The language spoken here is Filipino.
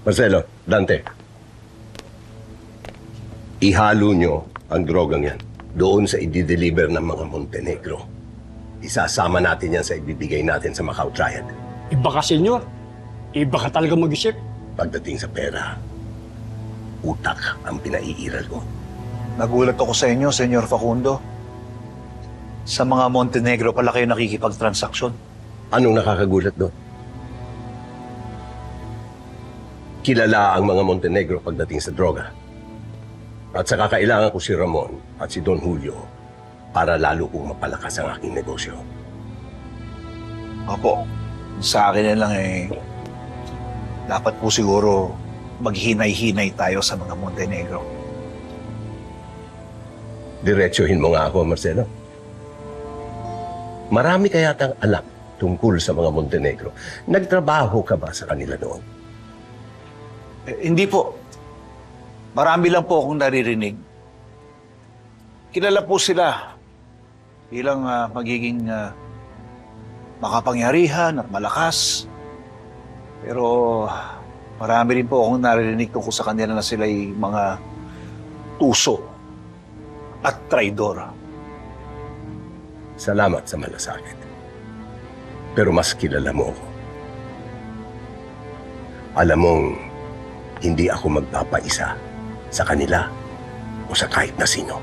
Marcelo, Dante, ihalo nyo ang drogang yan doon sa i-deliver ng mga Montenegro. Isasama natin yan sa ibibigay natin sa Macau Triad. Iba ka, senyor. Iba ka talaga mag-isip. Pagdating sa pera, utak ang pinaiiral ko. Nagulat ako sa inyo, Senyor Facundo. Sa mga Montenegro pala kayo nakikipagtransaksyon. Anong nakakagulat doon? Kilala ang mga Montenegro pagdating sa droga. At saka kailangan ko si Ramon at si Don Julio para lalo kong mapalakas ang aking negosyo. Opo, sa akin na lang dapat po siguro maghinay-hinay tayo sa mga Montenegro. Diretsuhin mo nga ako, Marcelo. Marami ka yatang alam tungkol sa mga Montenegro. Nagtrabaho ka ba sa kanila noon? Hindi po. Marami lang po akong naririnig. Kilala po sila bilang magiging makapangyarihan at malakas. Pero marami rin po akong naririnig tungkol sa kanila na sila'y mga tuso at traidor. Salamat sa malasakit. Pero mas kilala mo ako. Alam mong hindi ako magpapaisa sa kanila o sa kahit na sino.